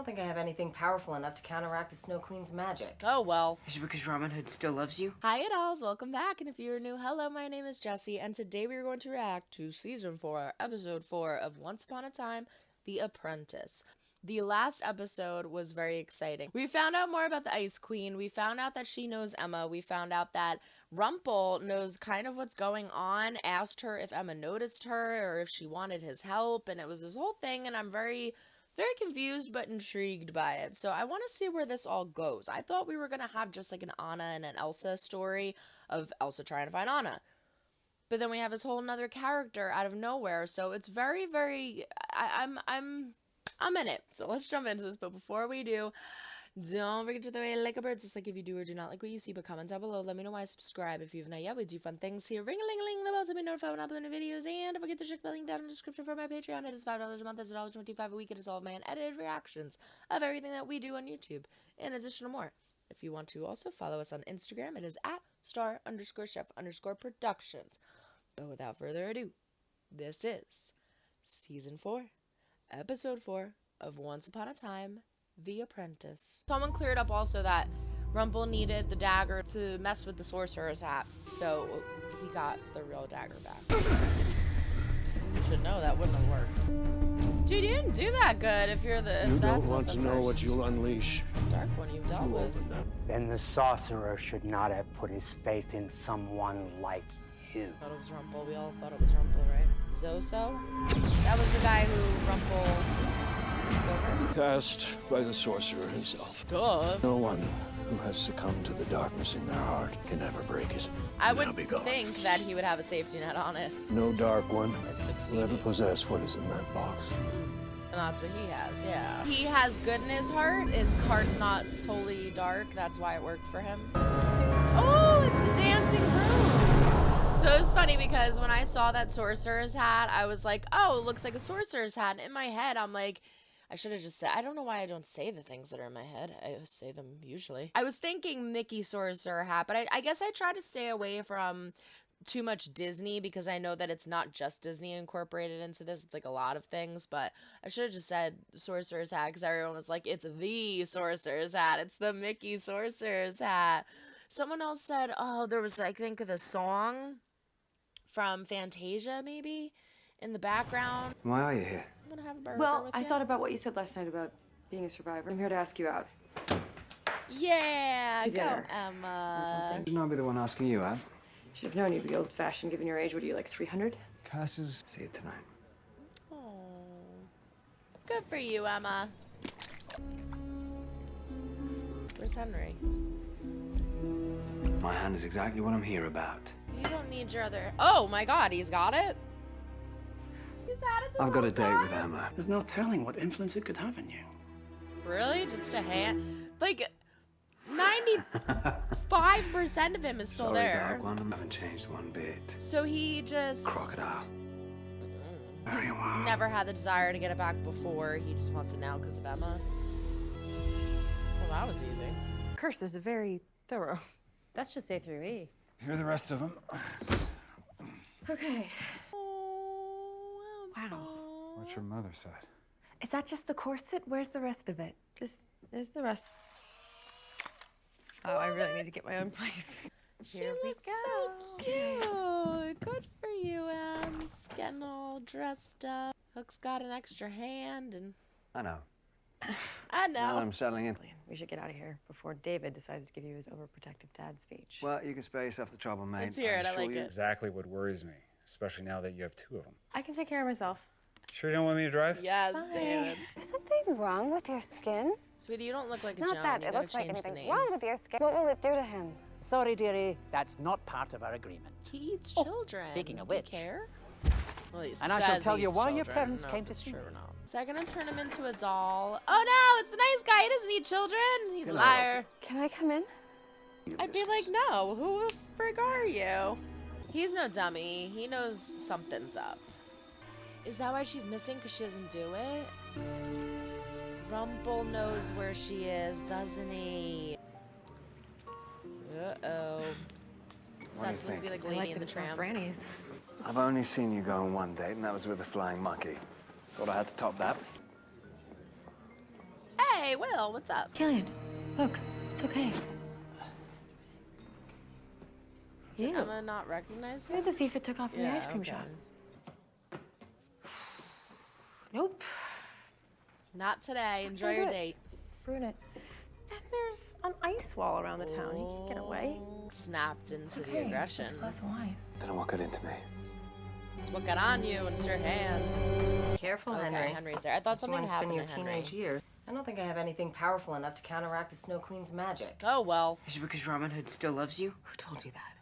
don't think I have anything powerful enough to counteract the Snow Queen's magic. Oh, well. Is it because Robin Hood still loves you? Hi, dolls. Welcome back. And if you're new, hello, my name is Jessie. And today we are going to react to Season 4, Episode 4 of Once Upon a Time, The Apprentice. The last episode was very exciting. We found out more about the Ice Queen. We found out that she knows Emma. We found out that Rumple knows kind of what's going on, asked her if Emma noticed her or if she wanted his help. And it was this whole thing, and I'm very confused but intrigued by it. So I want to see where this all goes. I thought we were going to have just like an Anna and an Elsa story of Elsa trying to find Anna. But then we have this whole nother character out of nowhere. So it's very, I'm in it. So let's jump into this. But before we do, don't forget to throw a like a bird. Just like if you do or do not like what you see, but comment down below. Let me know why. Subscribe if you've not yet. We do fun things here. Ring-a-ling-a-ling the bell to be notified when I upload new videos. And don't forget to check the link down in the description for my Patreon. It is $5 a month. It's $1.25 a week. It is all of my unedited reactions of everything that we do on YouTube, in addition to more. If you want to also follow us on Instagram, it is at @star_chef_productions. But without further ado, this is Season 4, Episode 4 of Once Upon a Time, The Apprentice. Someone cleared up also that Rumple needed the dagger to mess with the sorcerer's hat, so he got the real dagger back. You should know that wouldn't have worked. Dude, you didn't do that good if you're the... You don't want to know what you'll unleash. Dark one you've dealt with. Open that. Then the sorcerer should not have put his faith in someone like you. Thought it was Rumple. We all thought it was Rumple, right? Zoso? That was the guy who Rumple took over? Cast by the sorcerer himself. Duh. No one who has succumbed to the darkness in their heart can ever break it. I would think that he would have a safety net on it. No dark one Succeed. will ever possess what is in that box. And that's what he has, yeah. He has good in his heart. His heart's not totally dark. That's why it worked for him. Oh, it's the dancing brooms. So it was funny because when I saw that sorcerer's hat, I was like, oh, it looks like a sorcerer's hat. And in my head, I'm like, I should have just said, I don't know why I don't say the things that are in my head. I say them usually. I was thinking Mickey sorcerer hat, but I guess I try to stay away from too much Disney because I know that it's not just Disney incorporated into this. It's like a lot of things, but I should have just said sorcerer's hat because everyone was like, it's the sorcerer's hat. It's the Mickey sorcerer's hat. Someone else said, oh, there was, I think, the song from Fantasia, maybe, in the background. Why are you here? I'm gonna have a burger Well, with I you. thought about what you said last night about being a survivor. I'm here to ask you out. Yeah, To go, dinner. Emma. Should not be the one asking you out. Should have known you'd be old-fashioned given your age. What are you, like 300? Curses. See you tonight. Oh, good for you, Emma. Where's Henry? My hand is exactly what I'm here about. You don't need your other... Oh, my God, he's got it? He's had it this I've got whole a date time? with Emma. There's no telling what influence it could have on you. Really? Just a hand? Like, 95% of him is still Sorry, there. Dark One. I haven't changed one bit. So he just... Crocodile. He's never had the desire to get it back before. He just wants it now because of Emma. Well, that was easy. Curses are very thorough. That's just A3E. Hear the rest of them. Okay. Oh, Wow. What's your mother said? Is that just the corset? Where's the rest of it? This is the rest. Oh, I really need to get my own place. She Here we looks go. so cute. Good for you, Ems. Getting all dressed up. Hook's got an extra hand, and I know. I Now know. I'm settling in. We should get out of here before David decides to give you his overprotective dad speech. Well, you can spare yourself the trouble, mate. Let's hear it. I assure like you. it. Exactly what worries me, especially now that you have two of them. I can take care of myself. Sure you don't want me to drive? Yes, David. Is something wrong with your skin? Sweetie, you don't look like a Not Joan. that You it gotta looks like change the anything's name. wrong with your skin. What will it do to him? Sorry, dearie, that's not part of our agreement. He eats children. speaking of Do you which. care? Well, he And I shall says tell he you eats why your children. parents I don't know came if to it's see true me. or not. Is that gonna turn him into a doll? Oh no, it's the nice guy. He doesn't eat children. He's a liar. Can I come in? I'd be like, no. Who the frig are you? He's no dummy. He knows something's up. Is that why she's missing? Because she doesn't do it? Rumple knows where she is, doesn't he? Uh-oh. Is that supposed to be like Lady and the Tramp? Grannies. I've only seen you go on one date, and that was with a flying monkey. Thought I had to top that. Hey, Will, what's up? Killian, look, it's okay. Did You. Emma not recognize You're him? the thief that took off from the ice cream shop. Nope. Not today. Enjoy your date. Ruin it. And there's an ice wall around the town. You can't get away. Snapped into the Okay, aggression. just a glass of wine. Don't know what got into me. It's what got on you, and it's your hand. Careful, Okay, Henry. Henry's there. I thought You want something to spend happened your to Henry. teenage years. I don't think I have anything powerful enough to counteract the Snow Queen's magic. Oh, well. Is it because Robin Hood still loves you? Who told you that?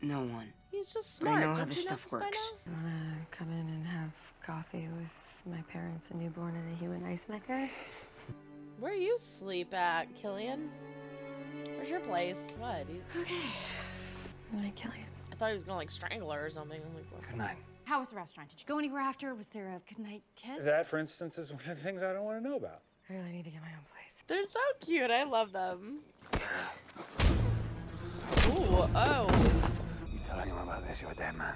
No one. He's just I know smart. how Don't this you know stuff this by works. now? I wanna come in and have coffee with my parents, a newborn, and a human ice maker. Where you sleep at, Killian? Where's your place? What? Okay. Good night, Killian. I thought he was gonna like strangle her or something. I'm like, what? Good night. How was the restaurant? Did you go anywhere after? Was there a goodnight kiss? That, for instance, is one of the things I don't want to know about. I really need to get my own place. They're so cute. I love them. Ooh, oh. You tell anyone about this, you're a dead man.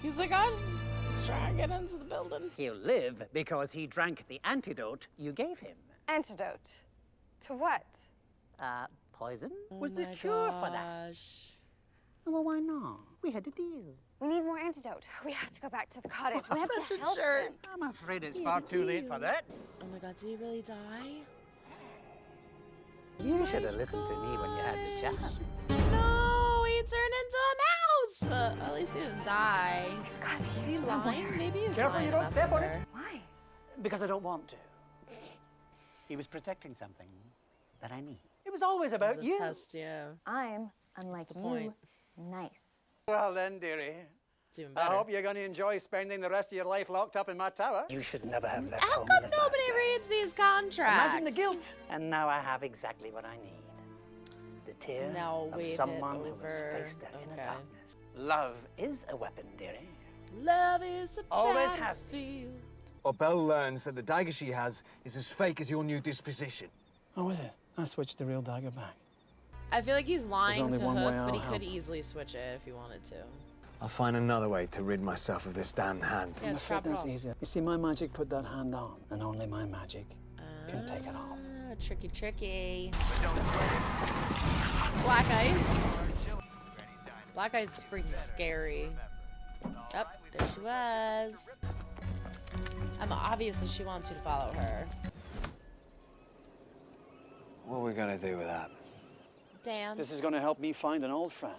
He's like, I was just trying to get into the building. He'll live because he drank the antidote you gave him. Antidote. To what? Poison Oh was the my cure for that. gosh. Well, why not? We had a deal. We need more antidote. We have to go back to the cottage. We have Such to a help jerk. him. I'm afraid it's We far had a too late deal. for that. Oh my god, did he really die? You should have listened to me when you had the chance. No, he turned into a mouse. At least he didn't die. It's gotta be Is he somewhere. lying? Maybe he's Careful lying you to don't mess step with on it. her. Why? Because I don't want to. He was protecting something that I need. It was always It's about a you. test, yeah. I'm, unlike the point. nice. Well then, dearie. It's even I better. hope you're going to enjoy spending the rest of your life locked up in my tower. You should never have left How home come in the first nobody place. reads these contracts? Imagine the guilt. And now I have exactly what I need. The tear now of wave it someone who has over. faced their inner Okay. darkness. Love is a weapon, dearie. Love is a Always has battlefield. Or Belle learns that the dagger she has is as fake as your new disposition. Oh, is it? I switched the real dagger back. I feel like he's lying only to one way Hook, but he I'll could help. easily switch it if he wanted to. I'll find another way to rid myself of this damned hand. Yeah, I'm just afraid chop it that's off. easier. You see, my magic put that hand on, and only my magic can take it off. Tricky, tricky. Black Ice. Black Ice is freaking scary. Oh, there she was. Obviously she wants you to follow her. What are we gonna do with that? Dance. This is going to help me find an old friend.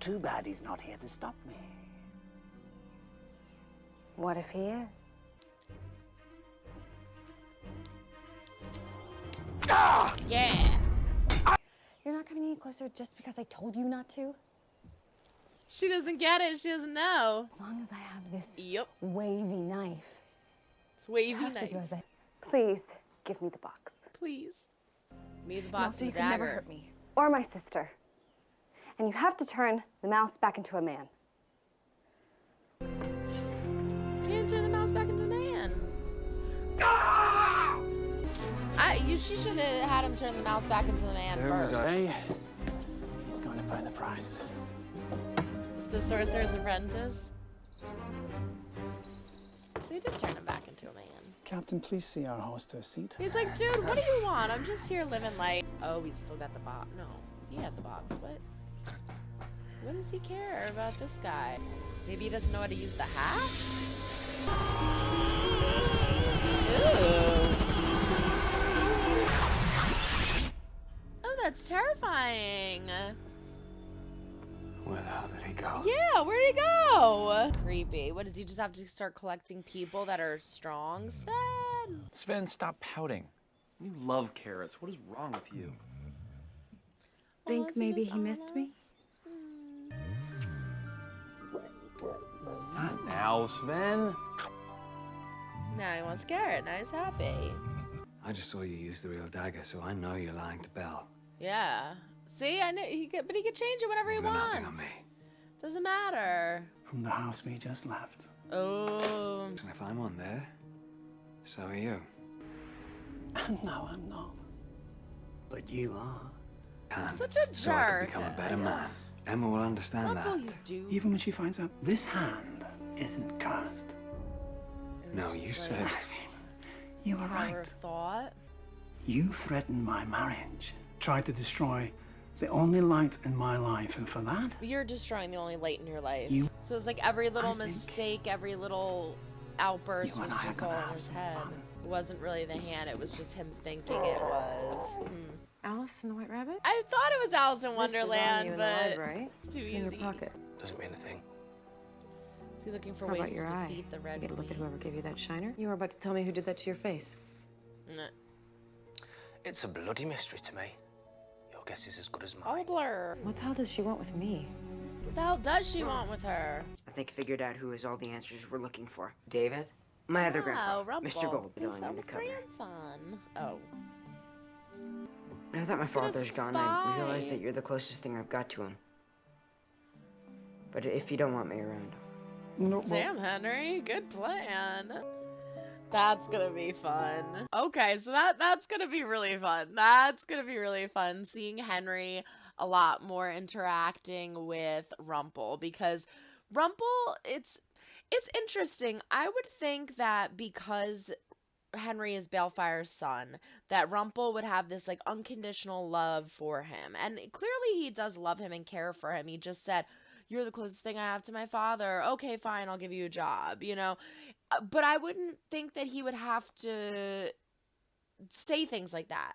Too bad he's not here to stop me. What if he is? Yeah. You're not coming any closer just because I told you not to? She doesn't get it. She doesn't know. As long as I have this Yep. wavy knife. It's wavy You have to knife. do as I... Please, give me the box. Please. Me the And box also, and you the can never dagger. hurt me. Or my sister. And you have to turn the mouse back into a man. You didn't turn the mouse back into a man. She should have had him turn the mouse back into the man first. Hey, he's going to pay the price. It's the Sorcerer's Apprentice. So he did turn him back into a man. Captain, please see our host to a seat. He's like, dude, what do you want? I'm just here living life. Oh, he's still got the box. No, he had the box. What? What does he care about this guy? Maybe he doesn't know how to use the hat? Ooh. Oh, that's terrifying. Where the hell did he go? Yeah, where'd he go? Creepy. What, does he just have to start collecting people that are strong? Sven! Sven, stop pouting. You love carrots. What is wrong with you? Think maybe he missed me? Not now, Sven. Now he wants carrot. Now he's happy. I just saw you use the real dagger, so I know you're lying to Belle. Yeah. See, I know but he could change it whenever he You've got nothing wants. on me. Doesn't matter. From the house we just left. Oh. And if I'm on there, so are you. No, I'm not. But you are. Can, Such a so I jerk. can become a better man. Emma will understand What will that. you do? Even when she finds out this hand isn't cursed. It was No, just you like- said You were Power right. of thought. You threatened my marriage, tried to destroy the only light in my life, and for that, You're destroying the only light in your life. You- So it's like every little I think mistake, every little outburst you was and I are just gonna all in have his some head. fun. It wasn't really the hand, it was just him thinking it was. Alice and the White Rabbit? I thought it was Alice in This is on you Wonderland, in the but library. it's too It's in your easy. pocket. Doesn't mean a thing. Is he looking for How about ways to your eye? defeat the Red You get a look at Queen? whoever gave you that shiner? You were about to tell me who did that to your face. Nah. It's a bloody mystery to me. Your guess is as good as All mine. blur. What the hell does she want with me? What the hell does she want with her? I think I figured out who has all the answers we're looking for. David? My other Oh, grandpa, Rumple. Mr. Gold, His on the cover. grandson. Oh. Now that my He's gonna father's gone, I realize spy. that you're the closest thing I've got to him. But if you don't want me around, no, Damn, Henry, good plan. That's gonna be fun. Okay, so that's gonna be really fun. That's gonna be really fun seeing Henry a lot more interacting with Rumple, because Rumple, it's interesting. I would think that because Henry is Balefire's son, that Rumple would have this like unconditional love for him. And clearly he does love him and care for him. He just said, "You're the closest thing I have to my father. Okay, fine, I'll give you a job," you know? But I wouldn't think that he would have to say things like that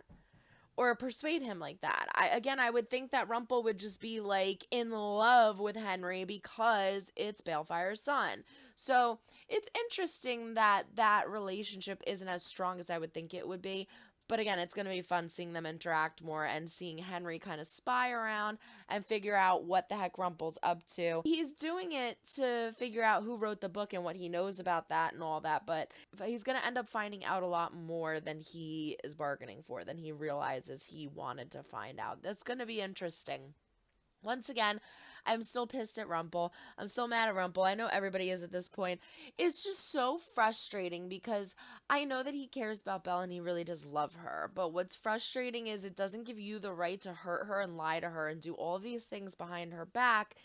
or persuade him like that. I would think that Rumple would just be like in love with Henry because it's Balefire's son. So it's interesting that that relationship isn't as strong as I would think it would be. But again, it's going to be fun seeing them interact more and seeing Henry kind of spy around and figure out what the heck Rumple's up to. He's doing it to figure out who wrote the book and what he knows about that and all that, but he's going to end up finding out a lot more than he is bargaining for, than he realizes he wanted to find out. That's going to be interesting. Once again, I'm still pissed at Rumple. I'm still mad at Rumple. I know everybody is at this point. It's just so frustrating because I know that he cares about Belle and he really does love her. But what's frustrating is it doesn't give you the right to hurt her and lie to her and do all these things behind her back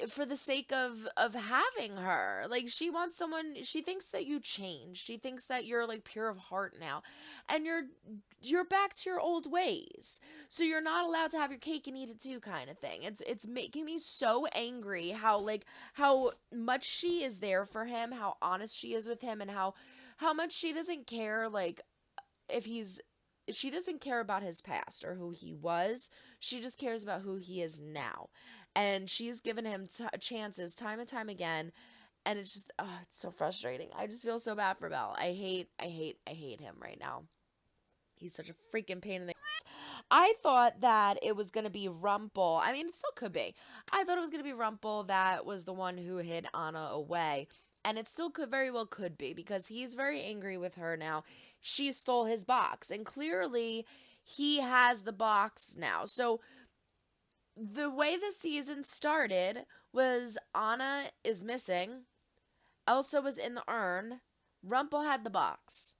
for the sake of having her. Like, she wants someone, she thinks that you changed. She thinks that you're like pure of heart now. And you're back to your old ways. So you're not allowed to have your cake and eat it too, kind of thing. It's making me so angry how much she is there for him, how honest she is with him, and how much she doesn't care, like, she doesn't care about his past or who he was. She just cares about who he is now. And she's given him chances time and time again. And it's just, it's so frustrating. I just feel so bad for Belle. I hate him right now. He's such a freaking pain in the ass. I thought that it was going to be Rumple. I mean, it still could be. I thought it was going to be Rumple that was the one who hid Anna away. And it still very well could be, because he's very angry with her now. She stole his box. And clearly, he has the box now. So the way the season started was Anna is missing. Elsa was in the urn. Rumple had the box.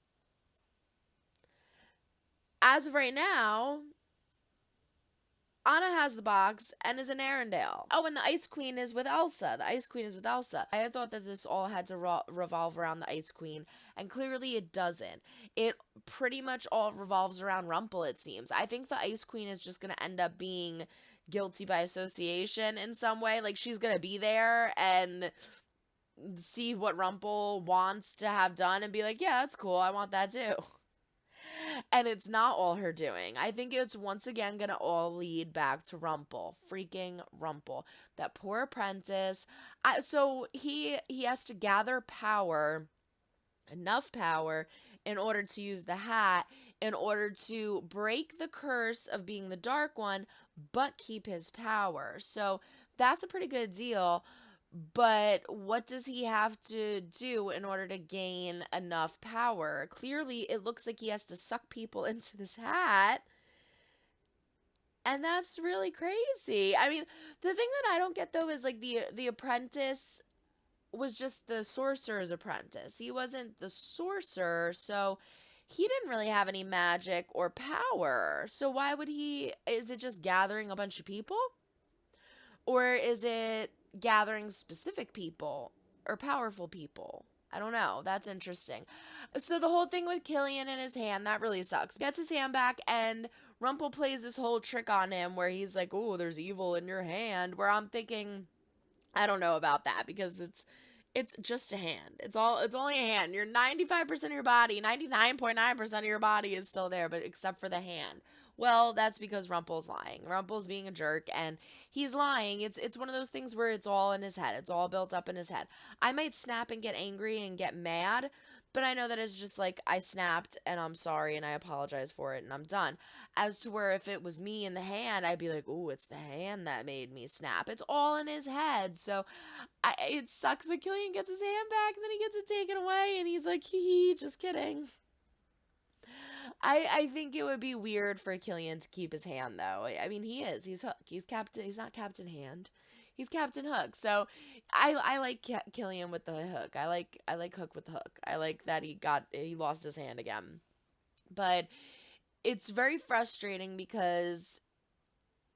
As of right now, Anna has the box and is in Arendelle. Oh, and the Ice Queen is with Elsa. The Ice Queen is with Elsa. I had thought that this all had to revolve around the Ice Queen, and clearly it doesn't. It pretty much all revolves around Rumple, it seems. I think the Ice Queen is just going to end up being guilty by association in some way. Like, she's going to be there and see what Rumple wants to have done and be like, yeah, that's cool. I want that too. And it's not all her doing. I think it's once again going to all lead back to Rumple. Freaking Rumple. That poor apprentice. So he has to gather power, enough power, in order to use the hat, in order to break the curse of being the Dark One, but keep his power. So that's a pretty good deal. But what does he have to do in order to gain enough power? Clearly, it looks like he has to suck people into this hat. And that's really crazy. I mean, the thing that I don't get, though, is like the apprentice was just the sorcerer's apprentice. He wasn't the sorcerer, so he didn't really have any magic or power. So why would he? Is it just gathering a bunch of people? Or is it gathering specific people or powerful people? I don't know. That's interesting. So the whole thing with Killian and his hand, that really sucks. Gets his hand back, and Rumple plays this whole trick on him where he's like, oh, there's evil in your hand, where I'm thinking, I don't know about that, because it's just a hand. It's only a hand. You're 95% of your body, 99.9% of your body is still there, but except for the hand. Well, that's because Rumple's lying. Rumple's being a jerk, and he's lying. It's one of those things where it's all in his head. It's all built up in his head. I might snap and get angry and get mad, but I know that it's just like, I snapped, and I'm sorry, and I apologize for it, and I'm done. As to where if it was me in the hand, I'd be like, ooh, it's the hand that made me snap. It's all in his head. So it sucks that Killian gets his hand back, and then he gets it taken away, and he's like, hee, just kidding. I think it would be weird for Killian to keep his hand, though. I mean, he is. He's Hook. He's Captain. He's not Captain Hand. He's Captain Hook. So I like Killian with the hook. I like Hook with the hook. I like that he lost his hand again. But it's very frustrating because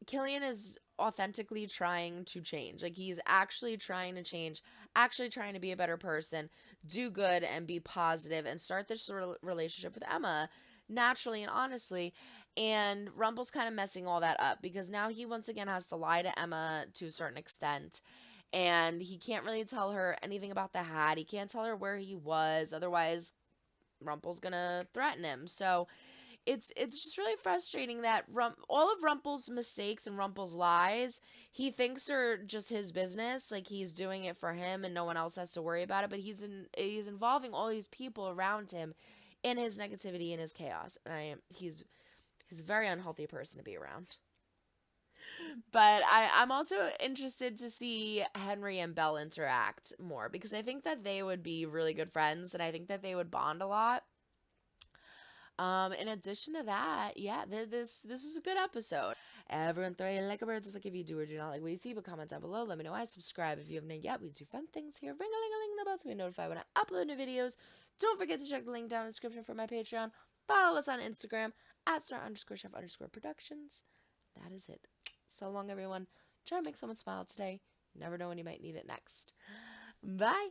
Killian is authentically trying to change. Like, he's actually trying to change, actually trying to be a better person, do good and be positive, and start this relationship with Emma naturally and honestly. And Rumple's kind of messing all that up, because now he once again has to lie to Emma to a certain extent, and he can't really tell her anything about the hat. He can't tell her where he was, otherwise Rumple's gonna threaten him. So it's just really frustrating that all of Rumple's mistakes and Rumple's lies, he thinks are just his business, like he's doing it for him and no one else has to worry about it, but he's involving all these people around him in his negativity and his chaos, and he's a very unhealthy person to be around. But I'm also interested to see Henry and Belle interact more, because I think that they would be really good friends, and I think that they would bond a lot. In addition to that, yeah, this was a good episode. Everyone throw you like a bird, just like if you do or do not like what you see, but comment down below. Let me know why. Subscribe if you haven't yet. We do fun things here. Ring-a-ling-a-ling the bell to be notified when I upload new videos. Don't forget to check the link down in the description for my Patreon. Follow us on Instagram at @star_chef_productions. That is it. So long, everyone. Try to make someone smile today. You never know when you might need it next. Bye.